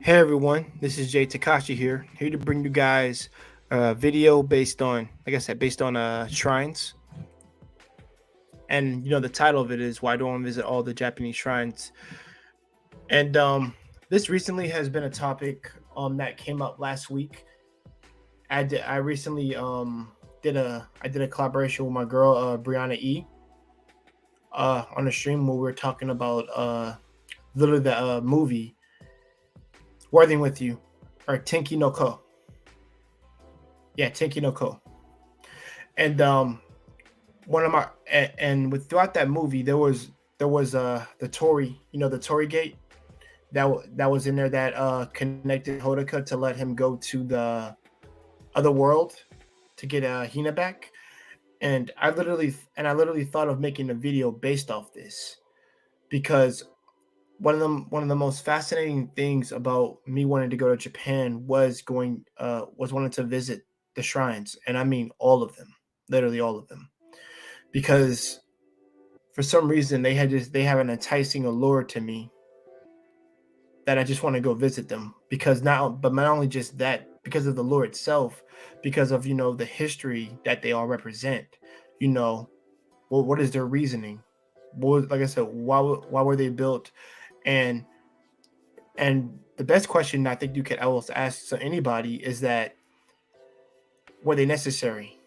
Hey everyone, this is Jay Takashi here to bring you guys a video based on, like I said, based on shrines. And the title of it is "Why Don't I Visit All the Japanese Shrines?" And this recently has been a topic that came up last week. I recently did a collaboration with my girl Brianna E on a stream where we were talking about literally the movie Worthing with You or Tenki no Ko. Yeah, Tenki no Ko. And one of my and with throughout that movie there was the Tory, the Tory Gate that was in there that connected Hodaka to let him go to the other world to get Hina back. And I literally thought of making a video based off this because one of the most fascinating things about me wanting to go to Japan was wanting to visit the shrines, and I mean all of them, literally all of them, because for some reason they have an enticing allure to me that I just want to go visit them because not only just that, because of the lore itself, because of the history that they all represent. You know, what is their reasoning? Like I said, why were they built? And and the best question I think you could always ask to anybody is that were they necessary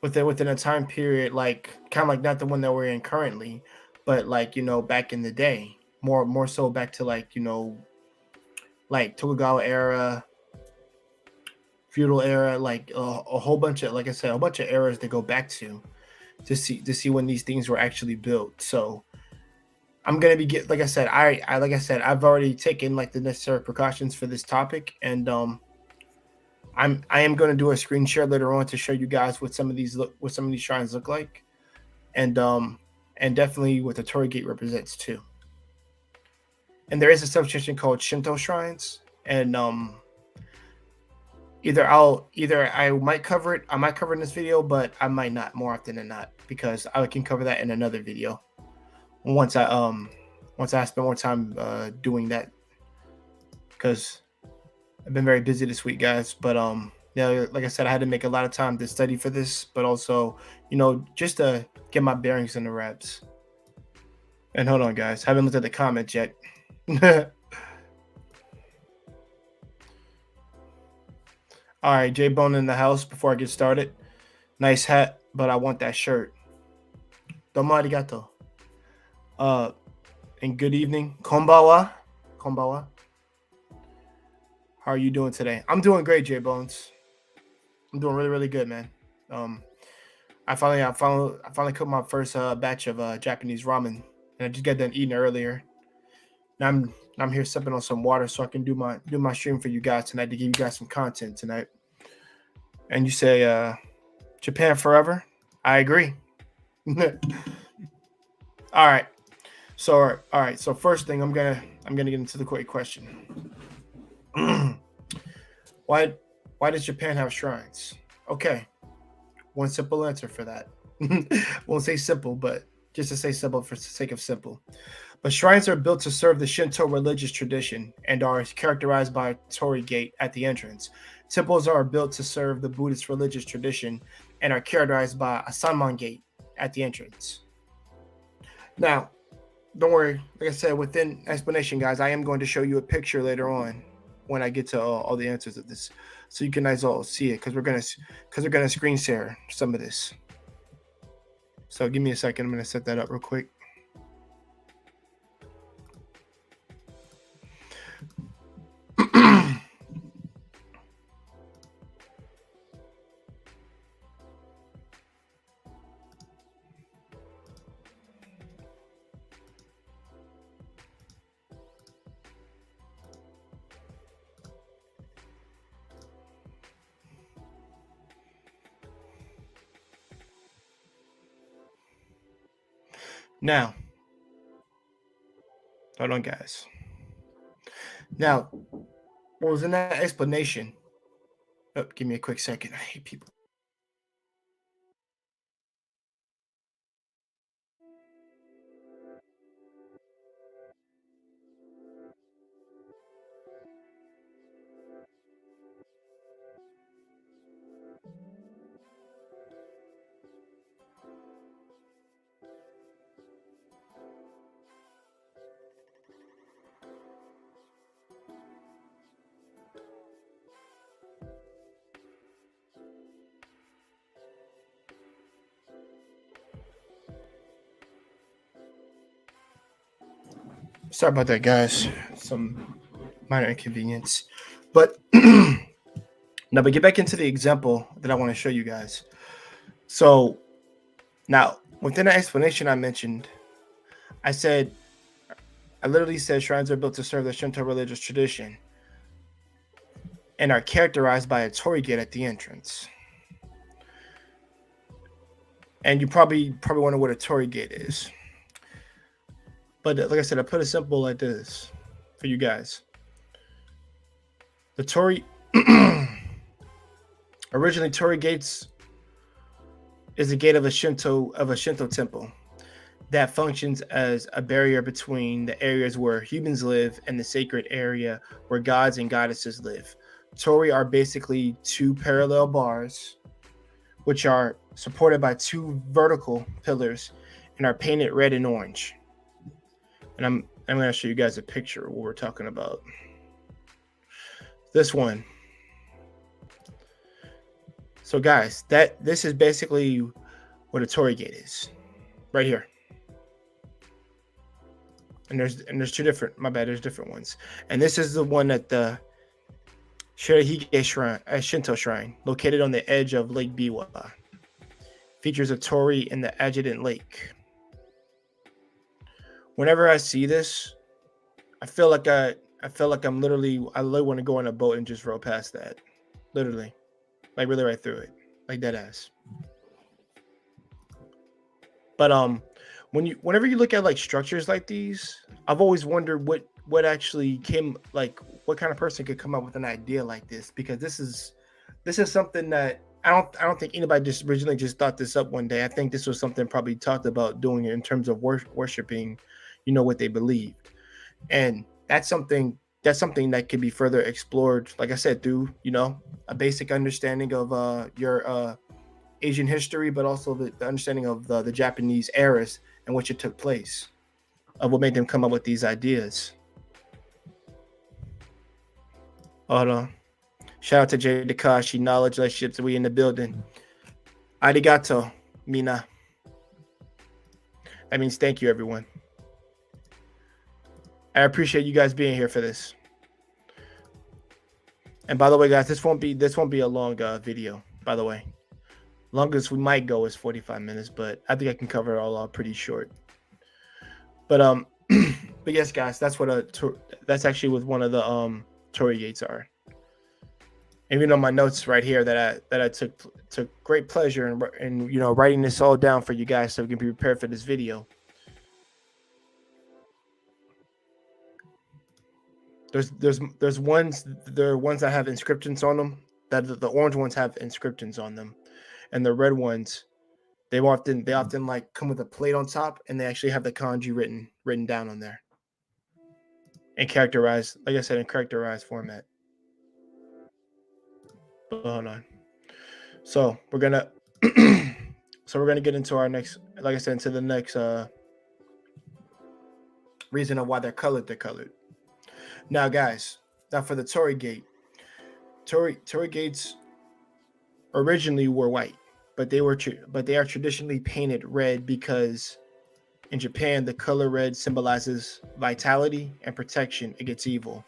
within a time period like kind of like not the one that we're in currently, but like back in the day, more so back to like like Tokugawa era, feudal era, like a whole bunch of, like I said, a bunch of eras to go back to see when these things were actually built. So I'm gonna be like I said, like I said, I've already taken like the necessary precautions for this topic, and I am gonna do a screen share later on to show you guys what some of these shrines look like, and definitely what the Torii Gate represents too. And there is a subsection called Shinto shrines, and either I might cover it, I might cover it in this video, but I might not, more often than not, because I can cover that in another video once I spend more time doing that, because I've been very busy this week, guys. But yeah, like I said, I had to make a lot of time to study for this, but also just to get my bearings in the reps. And hold on, guys, haven't looked at the comments yet. All right, J Bone in the house. Before I get started, nice hat, but I want that shirt. Domo arigato. Uh, and good evening, konbawa, konbawa. How are you doing today? I'm doing great, J Bones. I'm doing really, really good, man. Um, I finally cooked my first batch of Japanese ramen, and I just got done eating earlier. Now I'm here sipping on some water so I can do my stream for you guys tonight to give you guys some content tonight. And you say Japan forever? I agree. All right. So first thing I'm gonna get into the quick question. why why does Japan have shrines? Okay, one simple answer for that. Won't say simple, but just to say simple for the sake of simple. But shrines are built to serve the Shinto religious tradition and are characterized by a Torii Gate at the entrance. Temples are built to serve the Buddhist religious tradition and are characterized by a Sanman Gate at the entrance. Now, don't worry. Like I said, within explanation, guys, I am going to show you a picture later on when I get to all the answers of this, so you can guys all see it because we're gonna screen share some of this. So give me a second. I'm gonna set that up real quick. Now, hold on, guys. Now, what was in that explanation? Oh, give me a quick second. I hate people. Sorry about that, guys. Some minor inconvenience. But now, but get back into the example that I want to show you guys. So now, within the explanation I mentioned, I literally said shrines are built to serve the Shinto religious tradition and are characterized by a Tory Gate at the entrance. And you probably wonder what a Tory Gate is. But like I said, I put it simple like this for you guys. The Tory originally Tory Gates is a gate of a Shinto temple that functions as a barrier between the areas where humans live and the sacred area where gods and goddesses live. Torii are basically two parallel bars, which are supported by two vertical pillars and are painted red and orange. And I'm going to show you guys a picture of what we're talking about. This one. So guys, this is basically what a Torii Gate is, right here. And there's two different. My bad. There's different ones. And this is the one at the Shirahige Shrine, Shinto Shrine, located on the edge of Lake Biwa. Features a torii in the adjacent lake. Whenever I see this, I feel like I literally want to go on a boat and just row past that, literally, like really right through it, like dead ass. But whenever you look at like structures like these, I've always wondered what actually came, like what kind of person could come up with an idea like this, because this is something that I don't think anybody just originally just thought this up one day. I think this was something probably talked about doing it in terms of worshiping, what they believed, and that's something that could be further explored. Like I said, through a basic understanding of your Asian history, but also the understanding of the Japanese eras and which it took place, of what made them come up with these ideas. Hold on. Shout out to Jay Takashi, knowledge, relationships, we in the building. Arigato, Mina. That means thank you, everyone. I appreciate you guys being here for this. And by the way, guys, this won't be a long video. By the way, longest we might go is 45 minutes, but I think I can cover it all pretty short. But but yes, guys, that's actually what one of the Torii Gates are. And my notes right here that I took great pleasure in writing this all down for you guys so we can be prepared for this video. There are ones that have inscriptions on them. That the orange ones have inscriptions on them, and the red ones, they often like come with a plate on top, and they actually have the kanji written down on there, and characterized, like I said, in characterized format. Hold on. So we're gonna get into our next, like I said, into the next reason of why they're colored. Now, guys, for the Torii Gate, Torii Gates originally were white, but they are traditionally painted red because in Japan the color red symbolizes vitality and protection against evil.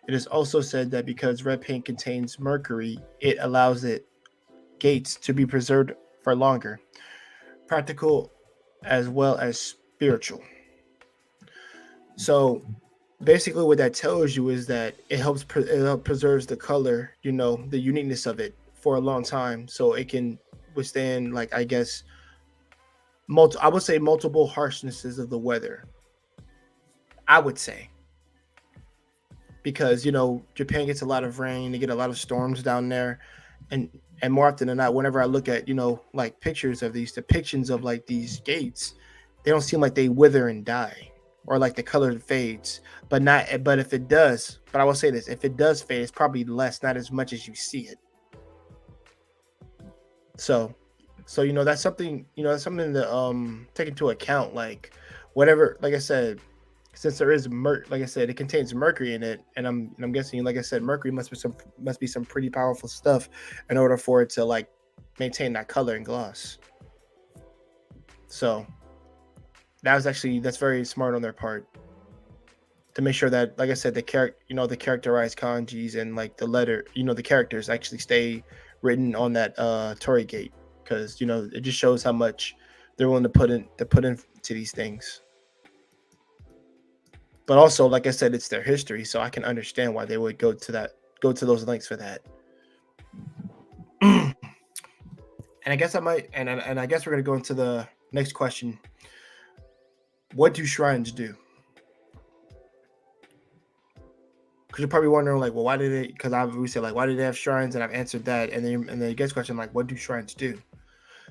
It is also said that because red paint contains mercury, it allows gates to be preserved for longer, practical as well as spiritual. So basically what that tells you is that it helps preserves the color, the uniqueness of it for a long time, so it can withstand, like, I guess, I would say multiple harshnesses of the weather, I would say, because Japan gets a lot of rain, they get a lot of storms down there, and more often than not, whenever I look at like pictures of these depictions of like these gates, they don't seem like they wither and die, or like the color fades. But if it does, but I will say this, if it does fade, it's probably less, not as much as you see it. So that's something, to take into account. Like, whatever, like I said, since there is like I said, it contains mercury in it, and I'm guessing, like I said, mercury must be some pretty powerful stuff in order for it to like maintain that color and gloss. So that's very smart on their part. to make sure that, like I said, the characterized kanjis and like the letter, the characters actually stay written on that Tory Gate, because it just shows how much they're willing to put into these things. But also, like I said, it's their history, so I can understand why they would go to those links for that. And I guess I guess we're gonna go into the next question. What do shrines do? Because you're probably wondering, like, well, why did it? Because we said, like, why did they have shrines? And I've answered that. And then the next question, like, what do shrines do?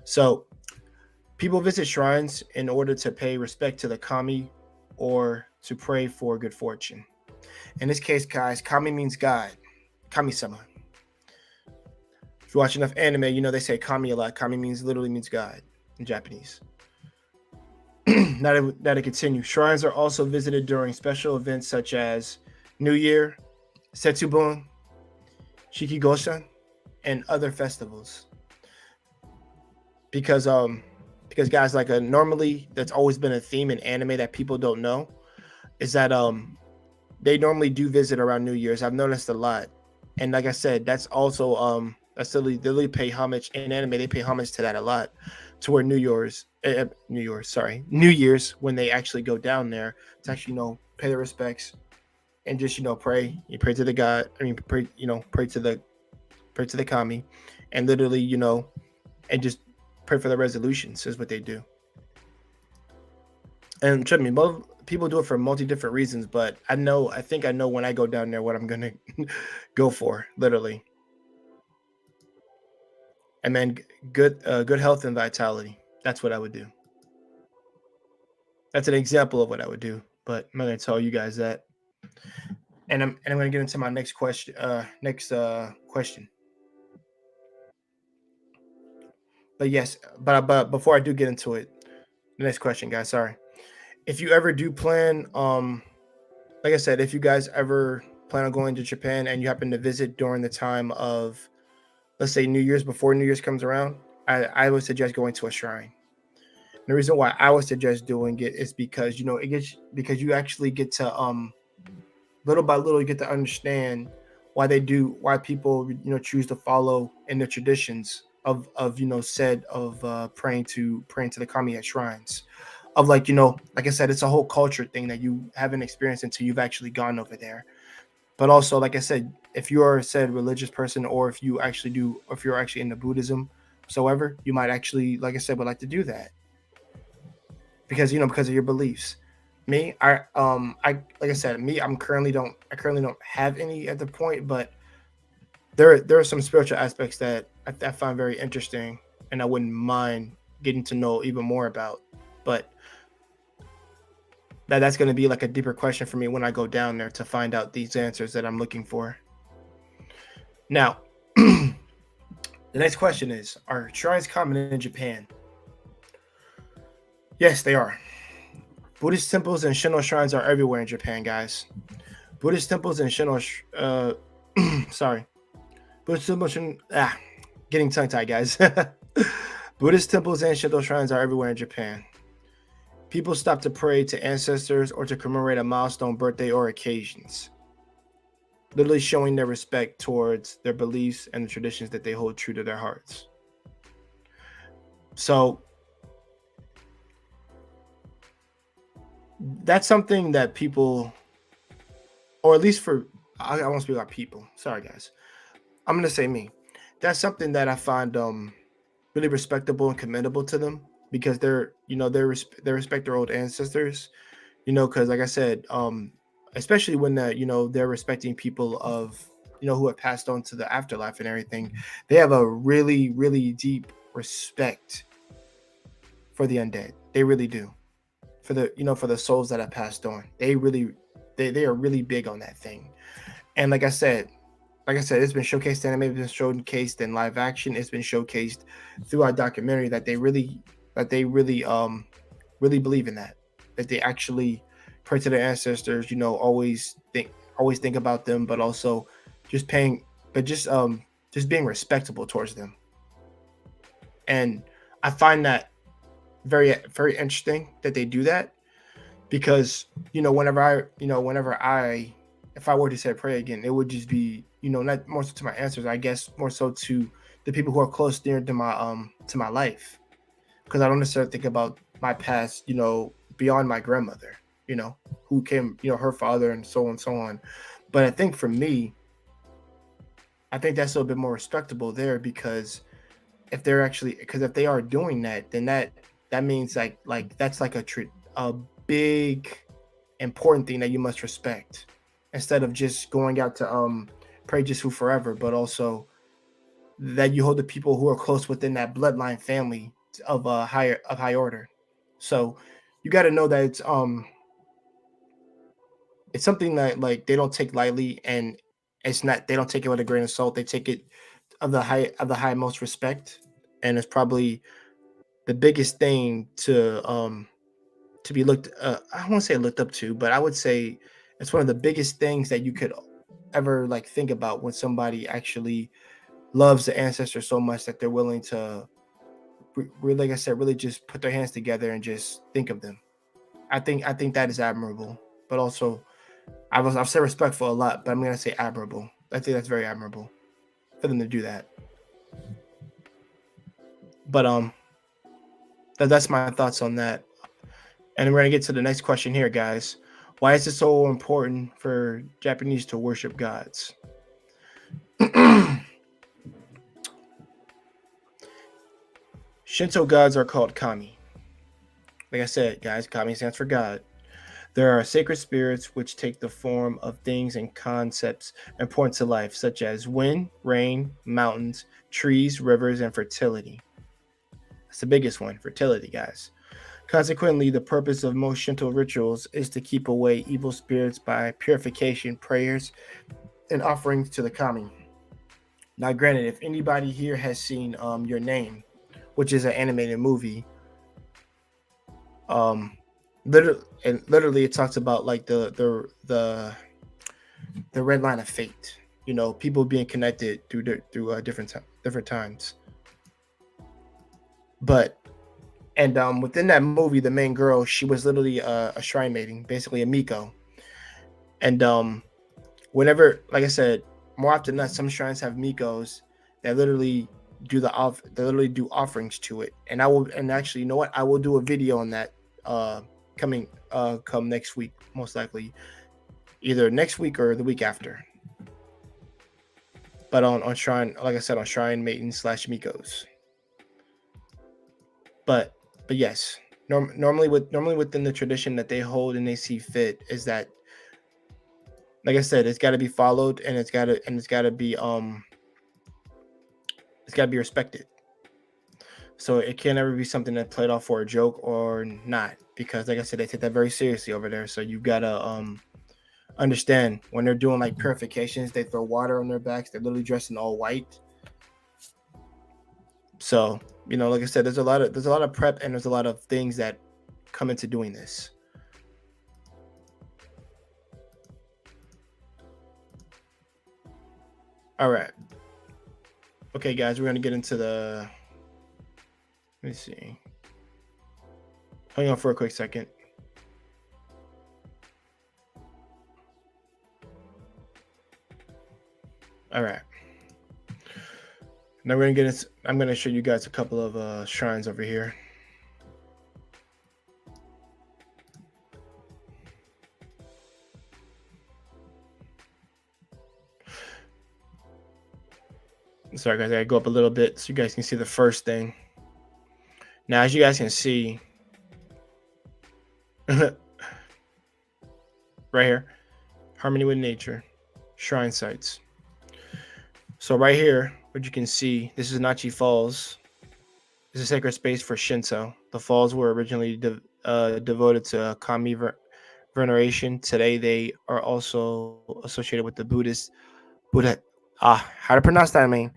So people visit shrines in order to pay respect to the kami or to pray for good fortune. In this case, guys, kami means God, kami-sama. If you watch enough anime, they say kami a lot. Kami literally means God in Japanese. Now that it continues, shrines are also visited during special events such as New Year, Setsubun, Shikigoshan, and other festivals. Because guys, like normally that's always been a theme in anime that people don't know, is that they normally do visit around New Year's. I've noticed a lot. And like I said, that's also they really pay homage in anime. They pay homage to that a lot, to where New Year's, when they actually go down there to actually pay their respects and just pray. You pray to the god. I mean, pray to the kami, and literally and just pray for the resolutions is what they do. And trust me, both people do it for multi different reasons, but I think I know when I go down there what I'm gonna go for, literally. And then good health and vitality. That's what I would do. That's an example of what I would do, but I'm not gonna tell you guys that. And I'm gonna get into my next question. Question. But yes, but before I do get into it, the next question, guys. Sorry. If you ever do plan, like I said, if you guys ever plan on going to Japan and you happen to visit during the time of, let's say, New Year's, before New Year's comes around, I would suggest going to a shrine. And the reason why I would suggest doing it is because because you actually get to little by little you get to understand why people choose to follow in the traditions of praying to the kami at shrines. Of like I said, it's a whole culture thing that you haven't experienced until you've actually gone over there. But also, like I said, if you are said religious person, or if you're actually into Buddhism whatsoever, you might actually, like I said, would like to do that because of your beliefs. Me, I like I said, I currently don't have any at the point, but there are some spiritual aspects that I find very interesting, and I wouldn't mind getting to know even more about. But that's going to be like a deeper question for me when I go down there to find out these answers that I'm looking for. Now, the next question is, are shrines common in Japan? Yes, they are. Buddhist temples and Shinto shrines are everywhere in Japan, guys. Buddhist temples and Shinto sorry. Buddhist temples getting tongue-tied, guys. Buddhist temples and Shinto shrines are everywhere in Japan. People stop to pray to ancestors or to commemorate a milestone, birthday, or occasions. Literally showing their respect towards their beliefs and the traditions that they hold true to their hearts. So that's something that people, or at least I won't speak about people. Sorry, guys. I'm going to say me. That's something that I find really respectable and commendable to them, because they respect their old ancestors, because like I said, especially when they're respecting people of who have passed on to the afterlife and everything. They have a really, really deep respect for the undead. They really do. For the souls that have passed on. They are really big on that thing. And like I said, it's been showcased in anime, it's been showcased in live action, it's been showcased through our documentary that they really believe in that they actually pray to their ancestors, always think about them, but also just being respectable towards them. And I find that very, very interesting that they do that, because whenever I if I were to say pray again, it would just be not more so to my answers, I guess more so to the people who are close near to my life, because I don't necessarily think about my past, beyond my grandmother, who came, her father, and so on and so on. But I think for me, I think that's a little bit more respectable there, because if they are doing that, then that means like that's like a big important thing that you must respect, instead of just going out to pray just who forever, but also that you hold the people who are close within that bloodline family of high order. So you got to know that it's something that like they don't take lightly, and it's not they don't take it with a grain of salt. They take it of the high most respect, and it's probably the biggest thing to be looked. I don't want to say looked up to, but I would say it's one of the biggest things that you could ever like think about, when somebody actually loves the ancestor so much that they're willing to, really, like I said, really just put their hands together and just think of them. I think that is admirable, but also I've said respectful a lot, but I'm gonna say admirable. I think that's very admirable for them to do that. But that's my thoughts on that. And we're gonna get to the next question here, guys. Why is it so important for Japanese to worship gods? Shinto gods are called kami. Like I said, guys, kami stands for God. There are sacred spirits which take the form of things and concepts important to life, such as wind, rain, mountains, trees, rivers, and fertility. That's the biggest one, fertility, guys. Consequently, the purpose of most Shinto rituals is to keep away evil spirits by purification, prayers, and offerings to the kami. Now, granted, if anybody here has seen Your Name, which is an animated movie, um, literally it talks about like the red line of fate. People being connected through different times. But and within that movie, the main girl, she was literally a shrine maiden, basically a Miko. And whenever, like I said, more often than not, some shrines have Mikos that literally they literally do offerings to it. And actually, you know what? I will do a video on that coming come next week, most likely, either next week or the week after. But on shrine, like I said, on shrine maidens / Mikos. But yes, normally within the tradition that they hold and they see fit is that, like I said, it's got to be followed, and it's got to be respected. So it can't ever be something that played off for a joke or not, because like I said, they take that very seriously over there. So you gotta understand, when they're doing like purifications, they throw water on their backs. They're literally dressed in all white. So like I said, there's a lot of prep, and there's a lot of things that come into doing this. All right. Okay, guys, we're gonna get into the. Let me see. Hang on for a quick second. All right. Now we're gonna get into. I'm gonna show you guys a couple of shrines over here. Sorry, guys, I gotta go up a little bit so you guys can see the first thing. Now, as you guys can see, right here, harmony with nature, shrine sites. So right here, what you can see, this is Nachi Falls. It's a sacred space for Shinto. The falls were originally devoted to kami veneration. Today, they are also associated with the Buddha. How to pronounce that? I mean,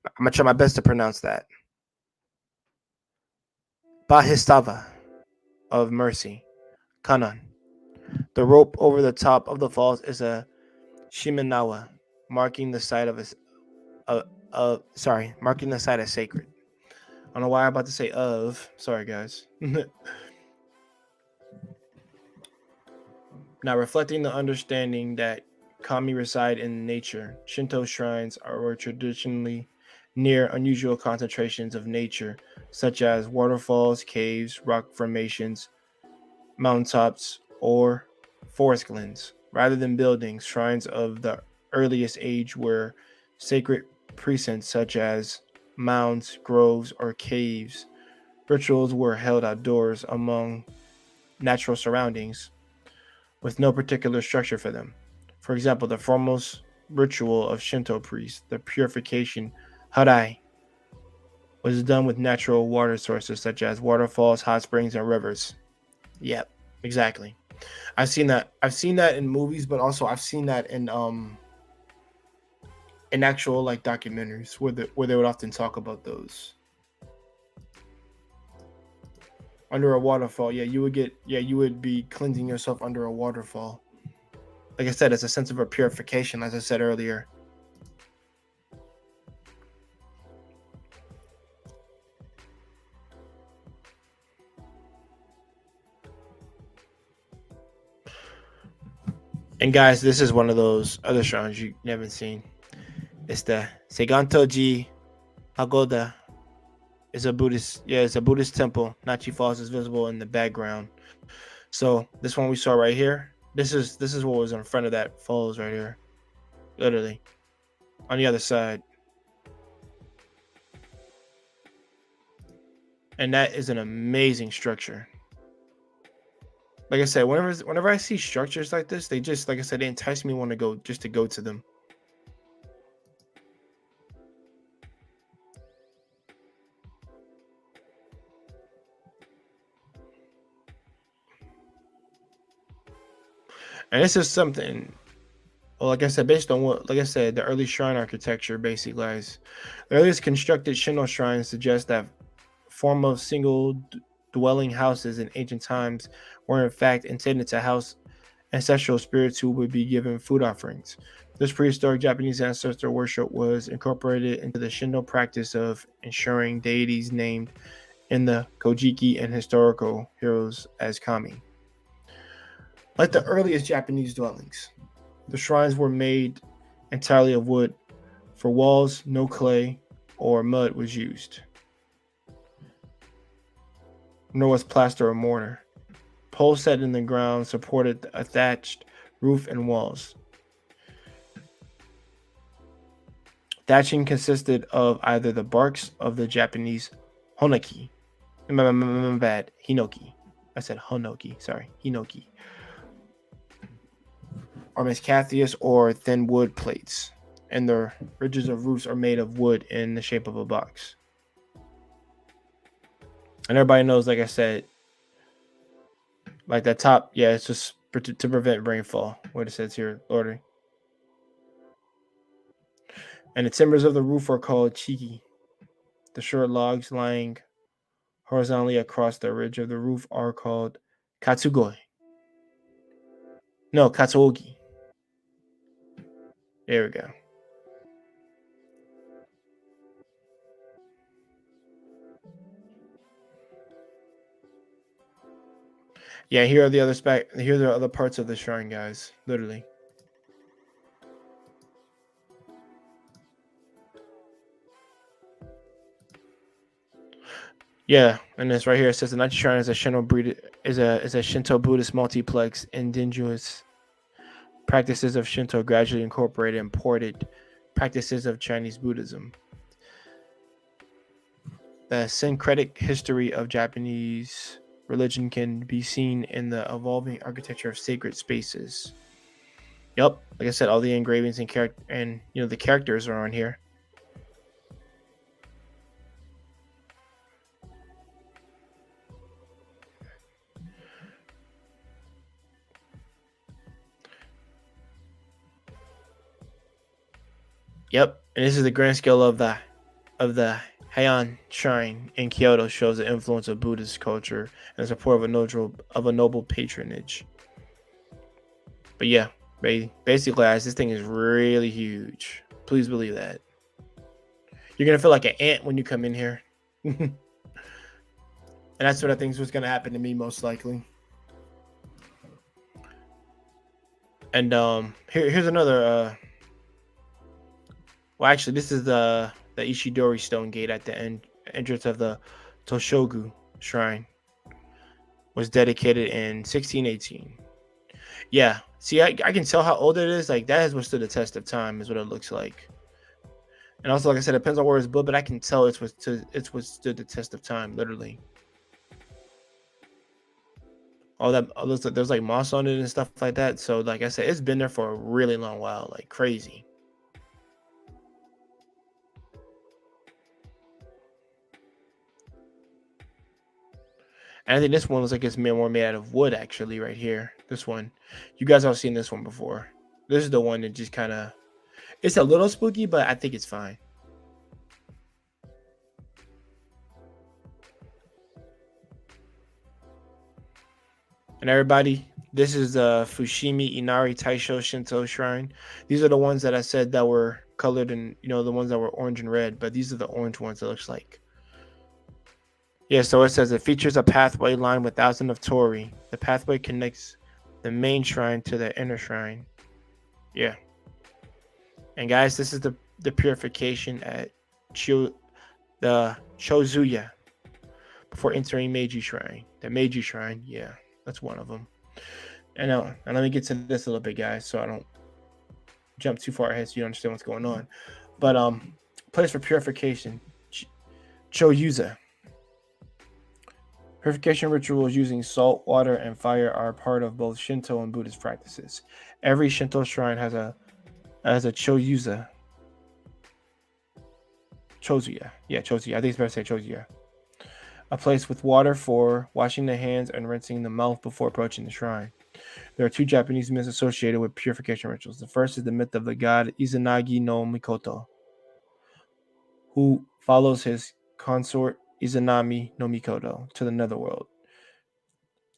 I'm gonna try my best to pronounce that. Bahistava of mercy, Kanan. The rope over the top of the falls is a shiminawa, marking the site of marking the site as sacred. I don't know why I'm about to say of. Sorry, guys. Now, reflecting the understanding that kami reside in nature, Shinto shrines were traditionally near unusual concentrations of nature, such as waterfalls, caves, rock formations, mountaintops, or forest glens. Rather than buildings, shrines of the earliest age were sacred precincts such as mounds, groves, or caves. Rituals were held outdoors among natural surroundings with no particular structure for them. For example, the foremost ritual of Shinto priests, the purification harai, was done with natural water sources such as waterfalls, hot springs, and rivers. Yep, exactly. I've seen that. I've seen that in movies, but also I've seen that in actual like documentaries where they would often talk about those. Under a waterfall, you would be cleansing yourself under a waterfall. Like I said, it's a sense of a purification, as I said earlier. And guys, this is one of those other shrines you haven't seen. It's the Seigantoji Pagoda. It's a Buddhist temple. Nachi Falls is visible in the background. So this one we saw right here, this is what was in front of that falls right here. Literally. On the other side. And that is an amazing structure. Like I said, whenever I see structures like this, they just, like I said, they entice me to go to them. And this is something, well, like I said, based on what, like I said, the early shrine architecture basically lies. The earliest constructed Shinto shrines suggest that form of single dwelling houses in ancient times were in fact intended to house ancestral spirits who would be given food offerings. This prehistoric Japanese ancestor worship was incorporated into the Shinto practice of ensuring deities named in the Kojiki and historical heroes as kami. Like the earliest Japanese dwellings, the shrines were made entirely of wood. For walls, no clay or mud was used, nor was plaster or mortar. Poles set in the ground supported a thatched roof and walls. Thatching consisted of either the barks of the Japanese honaki, hinoki. I said honoki, sorry, hinoki. Or miscatheus or thin wood plates, and the ridges of roofs are made of wood in the shape of a box. And everybody knows, like I said, like that top, yeah, it's just to prevent rainfall. What it says here, Lordy. And the timbers of the roof are called chiki. The short logs lying horizontally across the ridge of the roof are called katsugoi. No, katsuogi. There we go. Yeah, here are the other Here are the other parts of the shrine, guys. Literally. Yeah, and this right here it says the Nachi Shrine is a Shinto Buddhist multiplex. Indigenous practices of Shinto gradually incorporated imported practices of Chinese Buddhism. The syncretic history of Japanese religion can be seen in the evolving architecture of sacred spaces. Yep, like I said, all the engravings and the characters are on here. Yep, and this is the grand scale of the Haiyan Shrine in Kyoto, shows the influence of Buddhist culture and support of a noble patronage. But yeah, basically, guys, this thing is really huge. Please believe that. You're gonna feel like an ant when you come in here, and that's what I think is what's gonna happen to me most likely. And here's another. Well, actually, this is the Ishidori Stone Gate at the entrance of the Toshogu Shrine. Was dedicated in 1618. Yeah, see, I can tell how old it is. Like that has withstood the test of time, is what it looks like. And also, like I said, it depends on where it's built, but I can tell it's withstood the test of time, literally. All those, there's like moss on it and stuff like that. So, like I said, it's been there for a really long while, like crazy. And I think this one looks like it's more made out of wood, actually, right here. This one, you guys have seen this one before. This is the one that just kind of, it's a little spooky, but I think it's fine. And everybody, this is the Fushimi Inari Taisho Shinto Shrine. These are the ones that I said that were colored in, the ones that were orange and red, but these are the orange ones, it looks like. Yeah, so it says it features a pathway lined with thousands of torii. The pathway connects the main shrine to the inner shrine. Yeah. And guys, this is the purification at the Chozuya before entering Meiji Shrine. The Meiji Shrine, yeah, that's one of them. And let me get to this a little bit, guys, so I don't jump too far ahead so you understand what's going on. But place for purification, Choyuza. Purification rituals using salt, water, and fire are part of both Shinto and Buddhist practices. Every Shinto shrine has a Choyuza. Chozuya. Yeah, Chozuya. I think it's better to say Chozuya. A place with water for washing the hands and rinsing the mouth before approaching the shrine. There are two Japanese myths associated with purification rituals. The first is the myth of the god Izanagi no Mikoto, who follows his consort Izanami no Mikoto to the netherworld.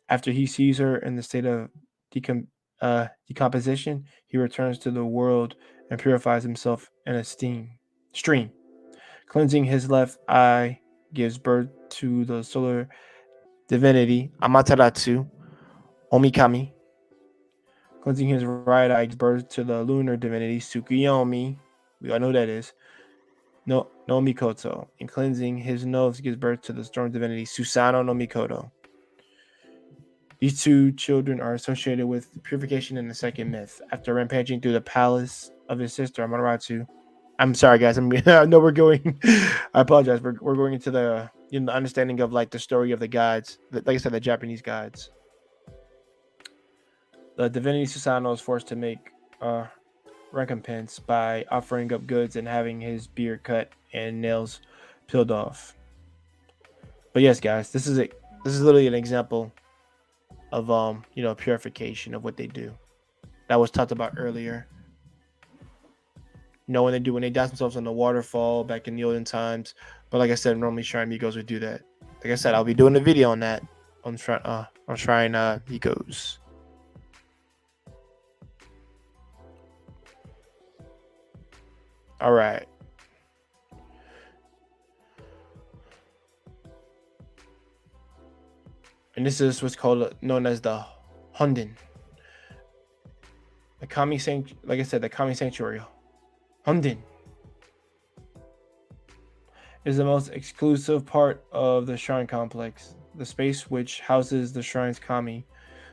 After he sees her in the state of decomposition, he returns to the world and purifies himself in a stream. Cleansing his left eye gives birth to the solar divinity Amaterasu, Omikami. Cleansing his right eye gives birth to the lunar divinity Tsukuyomi. We all know who that is. No Mikoto. And cleansing his nose gives birth to the storm divinity Susano no Mikoto. These two children are associated with purification in the second myth. After rampaging through the palace of his sister Amaterasu, I'm sorry, guys. I know we're going. I apologize. We're going into the the understanding of like the story of the gods. Like I said, the Japanese gods. The divinity Susano is forced to make recompense by offering up goods and having his beard cut and nails peeled off. But yes, guys, this is literally an example of purification of what they do. That was talked about earlier. When they douse themselves on the waterfall back in the olden times. But like I said, normally Shrine Migos would do that. Like I said, I'll be doing a video on that on Shrine Migos. All right. And this is what's known as the Honden. The Kami Sanctuary, like I said, the Kami Sanctuary. Honden is the most exclusive part of the shrine complex, the space which houses the shrine's kami.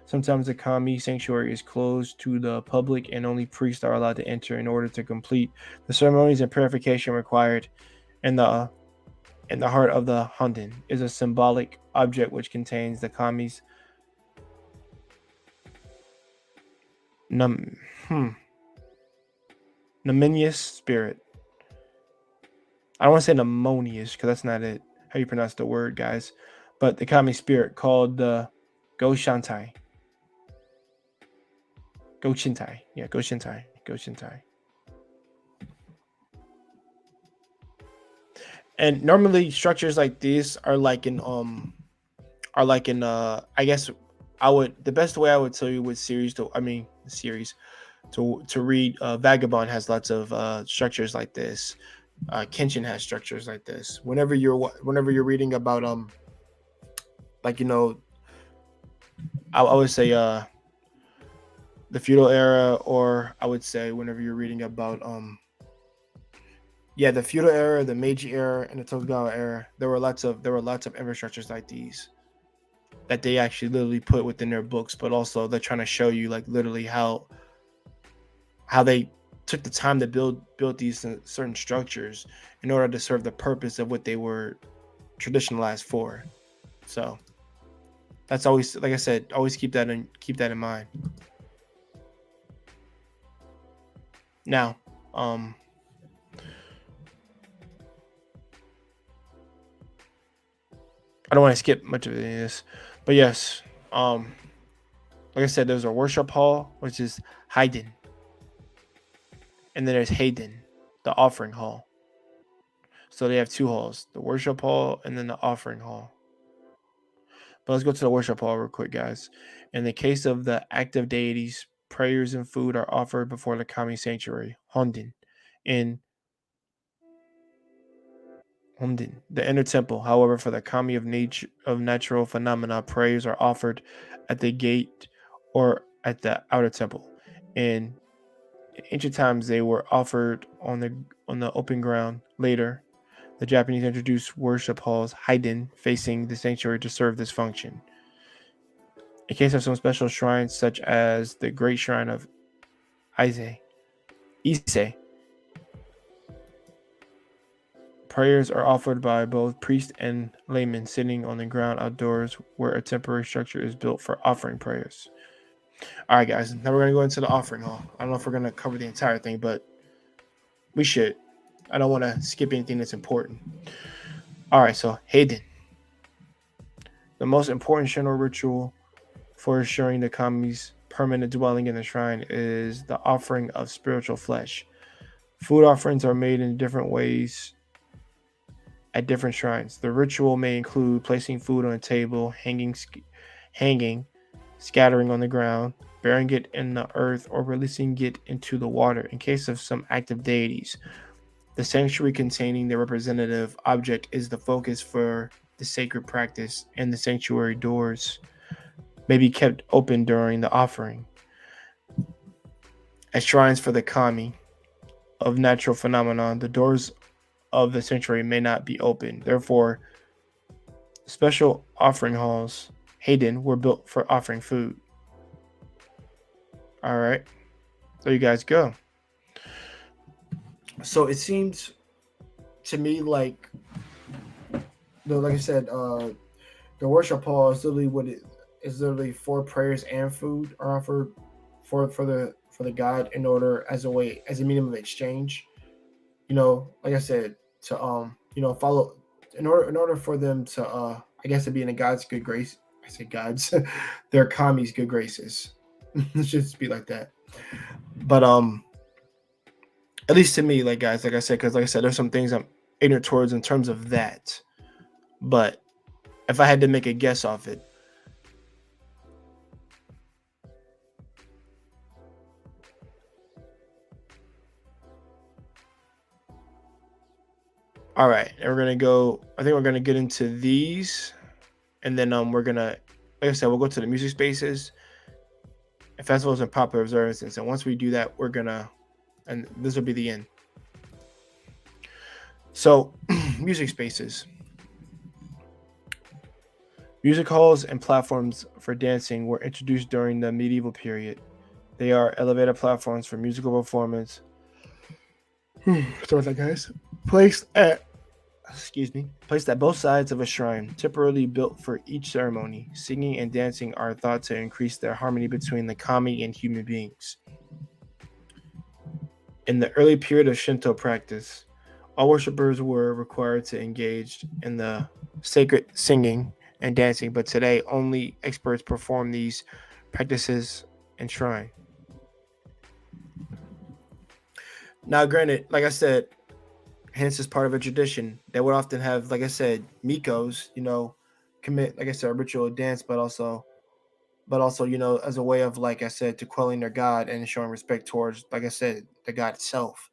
Sometimes the kami sanctuary is closed to the public and only priests are allowed to enter in order to complete the ceremonies and purification required. In the heart of the Honden is a symbolic object which contains the kami's Nemenius spirit. I don't want to say pneumonious because that's not it. How you pronounce the word, guys? But the kami spirit called the Goshintai. Yeah, Goshintai. And normally structures like this are like in I guess the best way I would tell you with series to read. Vagabond has lots of structures like this. Kenshin has structures like this. Whenever you're reading about I would say the feudal era, or I would say whenever you're reading about the feudal era, the Meiji era, and the Tokugawa era, there were lots of infrastructures like these that they actually literally put within their books, but also they're trying to show you like literally how they took the time to build these certain structures in order to serve the purpose of what they were traditionalized for. So that's always, like I said, always keep that in mind. Now, I don't want to skip much of this, but yes, like I said, there's a worship hall, which is Haiden, and then there's Hayden, the offering hall. So they have two halls, the worship hall and then the offering hall. But let's go to the worship hall real quick, guys. In the case of the active deities, prayers and food are offered before the kami sanctuary, Honden, in Honden, the inner temple. However, for the kami of nature of natural phenomena, prayers are offered at the gate or at the outer temple. In ancient times, they were offered on the open ground. Later, the Japanese introduced worship halls, Haiden, facing the sanctuary to serve this function. In case of some special shrines, such as the Great Shrine of Ise, prayers are offered by both priest and laymen sitting on the ground outdoors where a temporary structure is built for offering prayers. All right, guys, now we're going to go into the offering hall. I don't know if we're going to cover the entire thing, but we should. I don't want to skip anything that's important. All right, so Hayden. The most important Shinto ritual for assuring the kami's permanent dwelling in the shrine is the offering of spiritual flesh. Food offerings are made in different ways at different shrines. The ritual may include placing food on a table, hanging, scattering on the ground, burying it in the earth, or releasing it into the water. In case of some active deities, the sanctuary containing the representative object is the focus for the sacred practice, and the sanctuary doors may be kept open during the offering. At shrines for the kami of natural phenomenon, the doors of the sanctuary may not be open. Therefore, special offering halls, Hayden, were built for offering food. All right, there you guys go. So it seems to me like, like I said, the worship hall is literally what it is. Literally for prayers and food are offered for the god in order as a way as a medium of exchange. Like I said, to follow in order for them to I guess to be in a god's good grace. I say gods, their kami's good graces. Let's just be like that. But at least to me, like guys, like I said, because like I said, there's some things I'm ignorant towards in terms of that. But if I had to make a guess off it, all right, and we're gonna go. I think we're gonna get into these, and then we're gonna, like I said, we'll go to the music spaces, and festivals and popular observances. And once we do that, we're gonna, and this will be the end. So, music spaces. Music halls and platforms for dancing were introduced during the medieval period. They are elevated platforms for musical performance. Sorry about that, guys. Placed at both sides of a shrine, temporarily built for each ceremony. Singing and dancing are thought to increase the harmony between the kami and human beings. In the early period of Shinto practice, all worshippers were required to engage in the sacred singing and dancing, but today only experts perform these practices in shrine. Now, granted, like I said, hence is part of a tradition. They would often have, like I said, mikos, commit, like I said, a ritual dance, but also, as a way of, like I said, to quelling their god and showing respect towards, like I said, the god itself.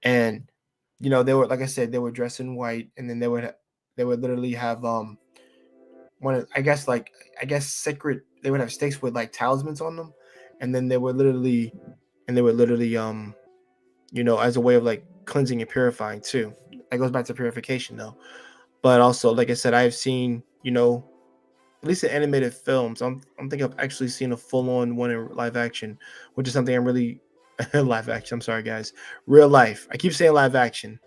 And they were, like I said, they would dress in white, and then they would literally have one, I guess sacred. They would have sticks with like talismans on them, and then they would literally as a way of like cleansing and purifying too. That goes back to purification though. But also, like I said, I've seen, at least in animated films. I'm thinking of actually seeing a full on one in live action, which is something I'm really live action. I'm sorry, guys. Real life. I keep saying live action.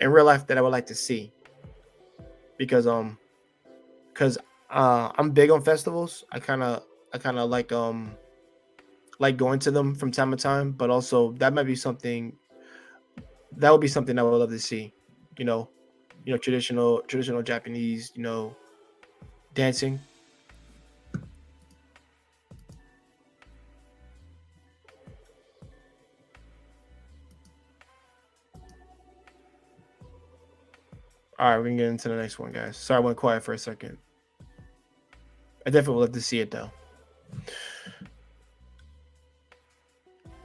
In real life, that I would like to see, because I'm big on festivals. I kind of like going to them from time to time, but also that would be something I would love to see. You know, traditional Japanese, dancing. All right, we can get into the next one, guys. Sorry, I went quiet for a second. I definitely would love to see it though.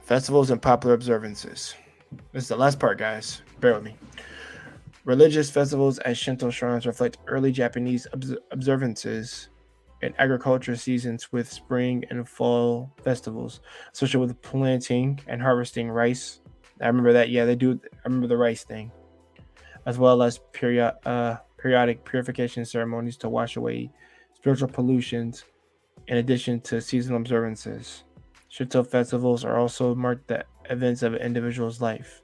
Festivals and popular observances. This is the last part, guys. Bear with me. Religious festivals at Shinto shrines reflect early Japanese observances and agriculture seasons, with spring and fall festivals associated with planting and harvesting rice. I remember that. Yeah, they do. I remember the rice thing, as well as periodic purification ceremonies to wash away spiritual pollutions, in addition to seasonal observances. Shinto festivals are also marked the events of an individual's life.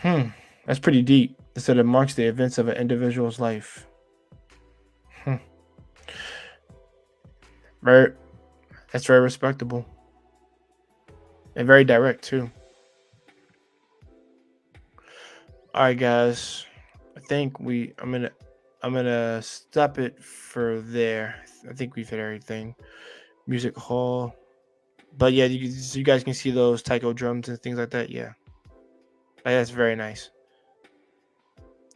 That's pretty deep. It said it marks the events of an individual's life. Very, that's very respectable and very direct too. All right, guys. I think I'm gonna stop it for there. I think we've hit everything. Music hall, but yeah, you guys can see those taiko drums and things like that. Yeah, that's very nice.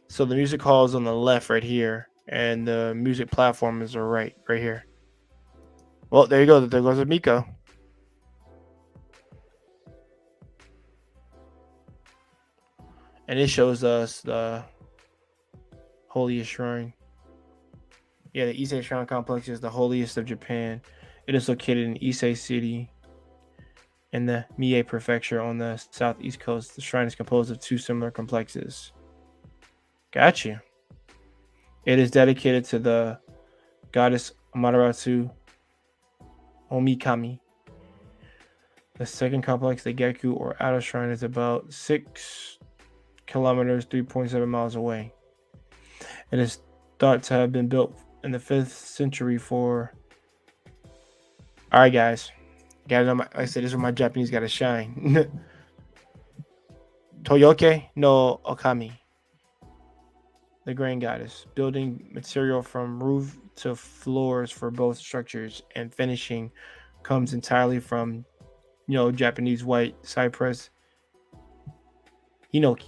So the music hall is on the left right here, and the music platform is right here. Well, there you go. There goes Miko. And it shows us the holiest shrine. Yeah, the Ise Shrine Complex is the holiest of Japan. It is located in Ise City in the Mie Prefecture on the southeast coast. The shrine is composed of two similar complexes. Gotcha. It is dedicated to the goddess Amaterasu Omikami. The second complex, the Geku or Outer Shrine, is about 6 kilometers, 3.7 miles away. It is thought to have been built in the 5th century for. All right, guys. Like I said, this is where my Japanese got to shine. Toyoke no Okami, the grain goddess, building material from roof to floors for both structures, and finishing comes entirely from, Japanese white cypress hinoki.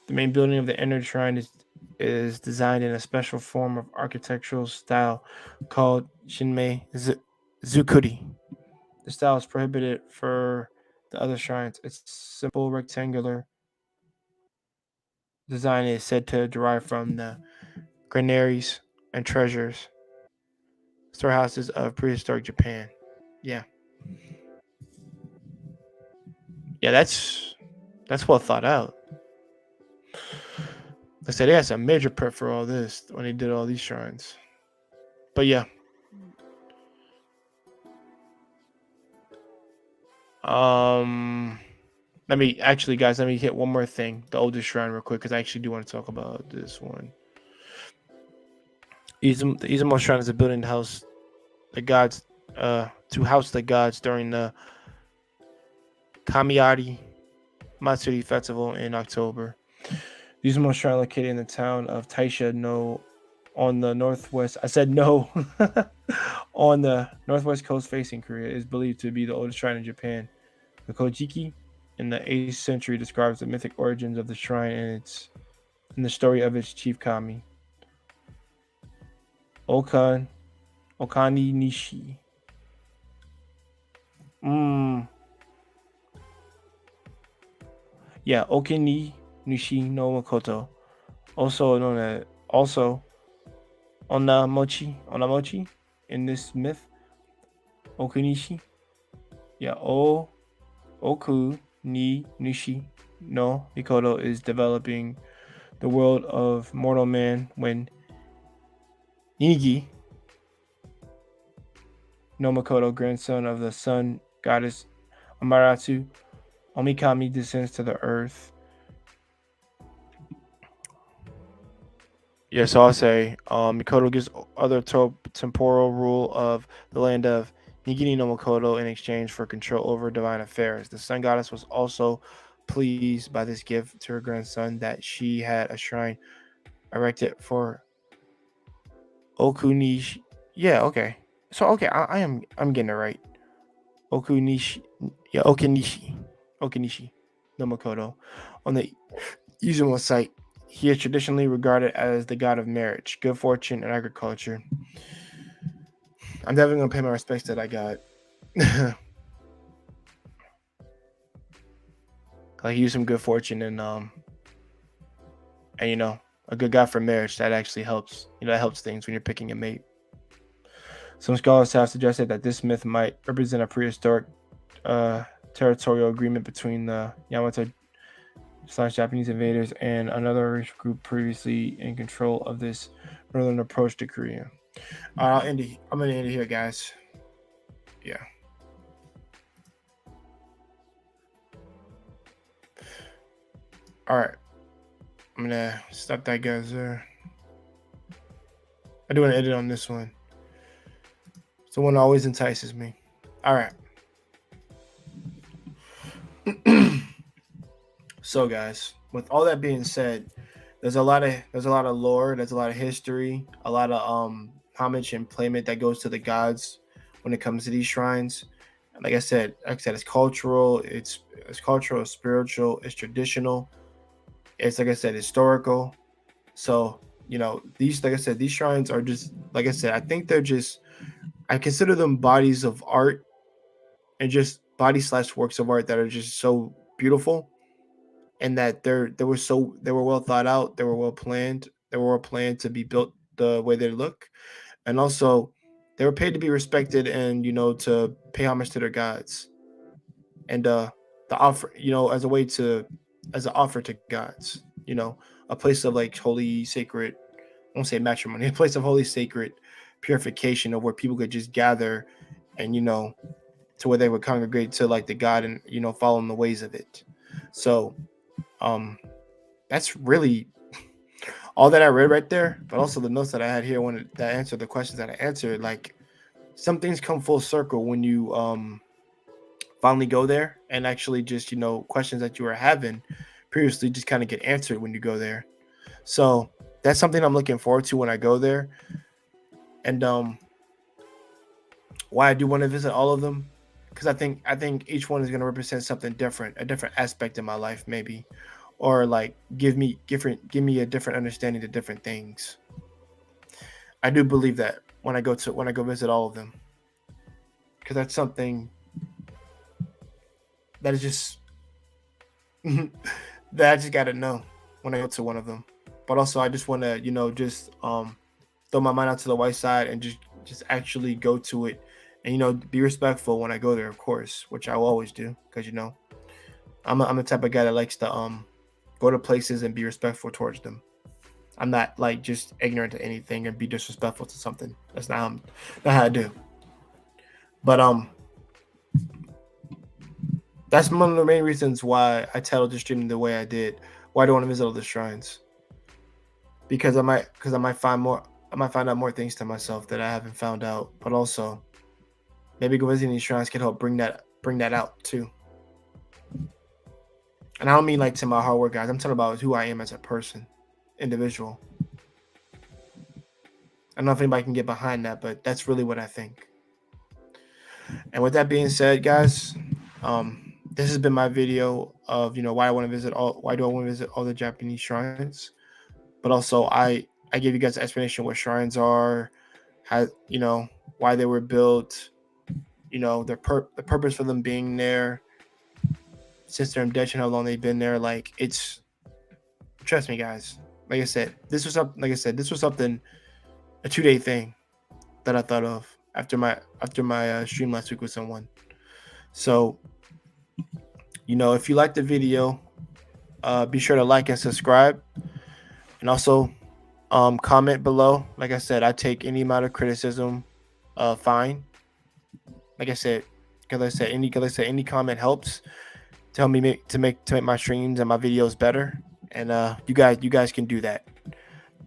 The main building of the inner shrine is designed in a special form of architectural style called Shinmei Zukuri. The style is prohibited for the other shrines. Its simple rectangular design is said to derive from the granaries and treasures storehouses of prehistoric Japan. Yeah, yeah, that's well thought out. Like I said, they had some major prep for all this when they did all these shrines. But yeah, um, let me actually, guys, let me hit one more thing, the oldest shrine, real quick, because I actually do want to talk about this one. The Izumo Shrine is a building to house the gods, during the Kamiari Matsuri festival in October. The Izumo Shrine, located in the town of Taisho, no, on the northwest. I said no. On the northwest coast facing Korea, is believed to be the oldest shrine in Japan. The Kojiki in the 8th century describes the mythic origins of the shrine and the story of its chief kami, Okani Nishi. Yeah, Okini Nishi no Makoto, also Onamochi in this myth. Okunishi. Yeah, Oku ni Nishi no Mikoto is developing the world of mortal man when Nigi no Makoto, grandson of the sun goddess Amaratu Omikami, descends to the earth. Yeah, so I'll say Mikoto gives other temporal rule of the land of Nigini no Makoto in exchange for control over divine affairs. The sun goddess was also pleased by this gift to her grandson that she had a shrine erected for Okunishi. Yeah, okay. So okay, I'm getting it right. Okunishi, yeah, Okinishi no Makoto on the Izumo site. He is traditionally regarded as the god of marriage, good fortune, and agriculture. I'm definitely gonna pay my respects to that god. Like he used some good fortune and a good god for marriage. That actually helps. That helps things when you're picking a mate. Some scholars have suggested that this myth might represent a prehistoric territorial agreement between the Yamato/Japanese invaders and another racial group previously in control of this northern approach to Korea. I'm gonna end it here, guys. Yeah. All right. I'm gonna stop that, guys. There. I do want to edit on this one. It's the one that always entices me. All right. So, guys, with all that being said, there's a lot of lore, there's a lot of history, a lot of homage and payment that goes to the gods when it comes to these shrines. Like I said, it's cultural, it's cultural, it's spiritual, it's traditional, it's like I said, historical. So these, like I said, these shrines are just, like I said, I think they're just, I consider them bodies of art and just body/works of art that are just so beautiful, and that they were well thought out, they were well planned, to be built the way they look, and also they were paid to be respected and to pay homage to their gods, and the offer, as a way to, as an offer to gods, a place of like holy sacred, I won't say matrimony, a place of holy sacred purification, of where people could just gather and to where they would congregate to like the god and follow in the ways of it. So that's really all that I read right there, but also the notes that I had here when that answered the questions that I answered. Like, some things come full circle when you finally go there, and actually just questions that you were having previously just kind of get answered when you go there. So that's something I'm looking forward to when I go there, and why I do want to visit all of them, because I think each one is going to represent something different, a different aspect in my life, maybe, or like give me a different understanding to different things. I do believe that when I go visit all of them, because that's something that is just that I just got to know when I go to one of them. But also, I just want to just throw my mind out to the white side and just actually go to it, and be respectful when I go there, of course, which I will always do, because I'm the type of guy that likes to go to places and be respectful towards them. I'm not like just ignorant to anything and be disrespectful to something. That's not how I do. But that's one of the main reasons why I titled the stream the way I did. Why do I want to visit all the shrines? Because I might find out more things to myself that I haven't found out. But also, maybe go visiting these shrines can help bring that out too. And I don't mean like to my hard work, guys. I'm talking about who I am as a person, individual. I don't know if anybody can get behind that, but that's really what I think. And with that being said, guys, this has been my video of why do I want to visit all the Japanese shrines. But also, I gave you guys an explanation what shrines are, how why they were built, the purpose for them being there, since their indention, how long they've been there. Like, trust me, guys. Like I said, this was something a 2-day thing that I thought of after my stream last week with someone. So, if you like the video, be sure to like and subscribe, and also comment below. Like I said, I take any amount of criticism fine. Like I said, any comment helps. Tell me to make my streams and my videos better, and you guys can do that,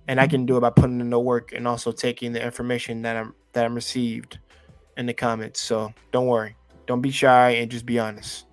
and I can do it by putting in the work and also taking the information that I'm received in the comments. So don't worry, don't be shy, and just be honest.